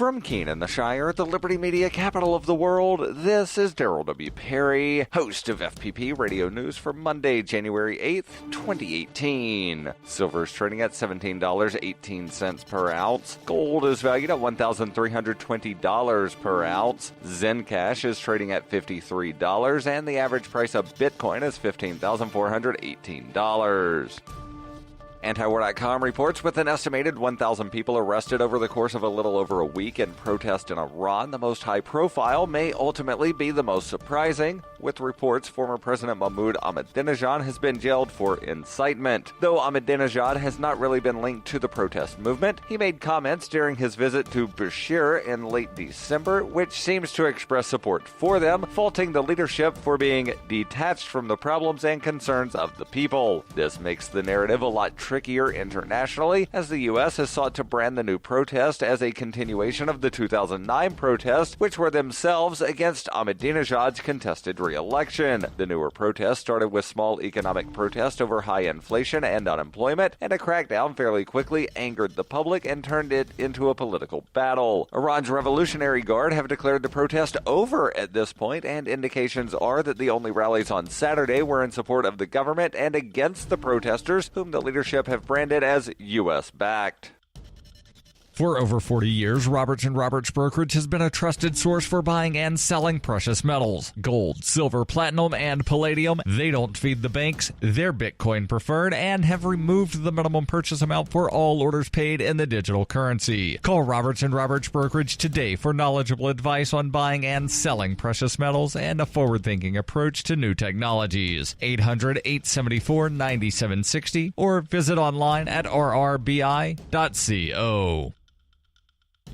From Keene in the Shire, the Liberty Media capital of the world, this is Daryl W. Perry, host of FPP Radio News for Monday, January 8th, 2018. Silver is trading at $17.18 per ounce. Gold is valued at $1,320 per ounce. Zencash is trading at $53, and the average price of Bitcoin is $15,418. Antiwar.com reports with an estimated 1,000 people arrested over the course of a little over a week in protest in Iran, the most high-profile may ultimately be the most surprising. With reports, former President Mahmoud Ahmadinejad has been jailed for incitement. Though Ahmadinejad has not really been linked to the protest movement, he made comments during his visit to Bashir in late December, which seems to express support for them, faulting the leadership for being detached from the problems and concerns of the people. This makes the narrative a lot trickier internationally, as the U.S. has sought to brand the new protest as a continuation of the 2009 protests, which were themselves against Ahmadinejad's contested re-election. The newer protest started with small economic protest over high inflation and unemployment, and a crackdown fairly quickly angered the public and turned it into a political battle. Iran's Revolutionary Guard have declared the protest over at this point, and indications are that the only rallies on Saturday were in support of the government and against the protesters, whom the leadership have branded as U.S.-backed. For over 40 years, Roberts & Roberts Brokerage has been a trusted source for buying and selling precious metals. Gold, silver, platinum, and palladium. They don't feed the banks. They're Bitcoin preferred and have removed the minimum purchase amount for all orders paid in the digital currency. Call Roberts & Roberts Brokerage today for knowledgeable advice on buying and selling precious metals and a forward-thinking approach to new technologies. 800-874-9760 or visit online at rrbi.co.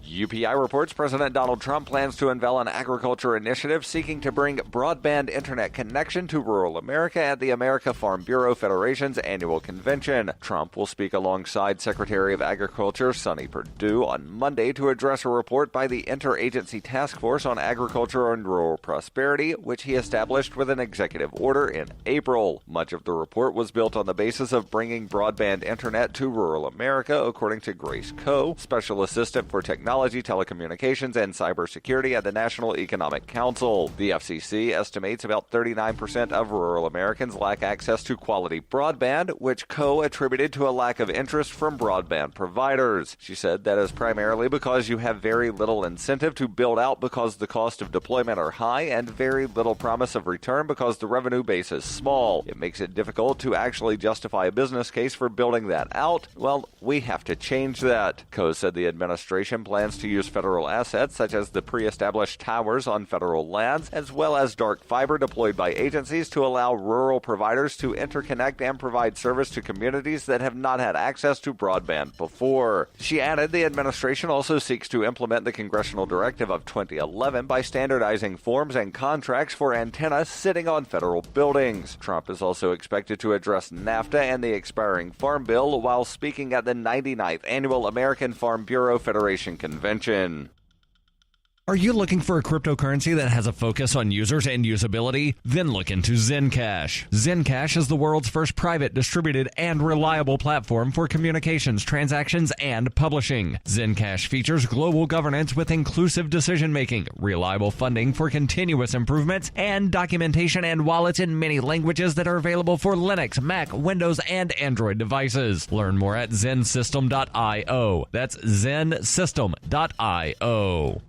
UPI reports President Donald Trump plans to unveil an agriculture initiative seeking to bring broadband internet connection to rural America at the America Farm Bureau Federation's annual convention. Trump will speak alongside Secretary of Agriculture Sonny Perdue on Monday to address a report by the Interagency Task Force on Agriculture and Rural Prosperity, which he established with an executive order in April. Much of the report was built on the basis of bringing broadband internet to rural America, according to Grace Coe, Special Assistant for Technology, Telecommunications, and Cybersecurity at the National Economic Council. The FCC estimates about 39% of rural Americans lack access to quality broadband, which Coe attributed to a lack of interest from broadband providers. She said that is primarily because you have very little incentive to build out because the cost of deployment are high and very little promise of return because the revenue base is small. It makes it difficult to actually justify a business case for building that out. Well, we have to change that. Coe said the administration plans to use federal assets such as the pre-established towers on federal lands, as well as dark fiber deployed by agencies to allow rural providers to interconnect and provide service to communities that have not had access to broadband before. She added the administration also seeks to implement the congressional directive of 2011 by standardizing forms and contracts for antennas sitting on federal buildings. Trump is also expected to address NAFTA and the expiring Farm Bill while speaking at the 99th Annual American Farm Bureau Federation Convention. Are you looking for a cryptocurrency that has a focus on users and usability? Then look into Zencash. Zencash is the world's first private, distributed, and reliable platform for communications, transactions, and publishing. Zencash features global governance with inclusive decision-making, reliable funding for continuous improvements, and documentation and wallets in many languages that are available for Linux, Mac, Windows, and Android devices. Learn more at zensystem.io. That's zensystem.io.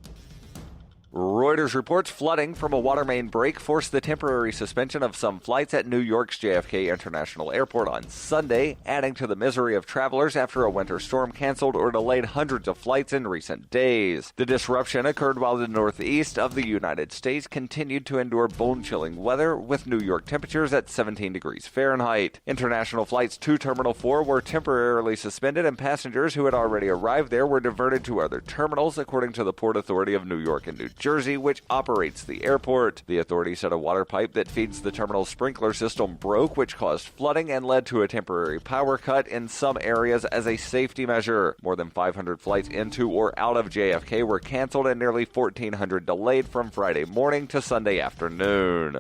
Reuters reports flooding from a water main break forced the temporary suspension of some flights at New York's JFK International Airport on Sunday, adding to the misery of travelers after a winter storm canceled or delayed hundreds of flights in recent days. The disruption occurred while the northeast of the United States continued to endure bone-chilling weather, with New York temperatures at 17 degrees Fahrenheit. International flights to Terminal 4 were temporarily suspended, and passengers who had already arrived there were diverted to other terminals, according to the Port Authority of New York and New Jersey, which operates the airport. The authority said a water pipe that feeds the terminal's sprinkler system broke, which caused flooding and led to a temporary power cut in some areas as a safety measure. More than 500 flights into or out of JFK were canceled and nearly 1,400 delayed from Friday morning to Sunday afternoon.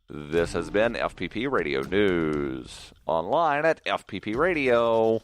This has been FPP Radio News. Online at fppradio.com.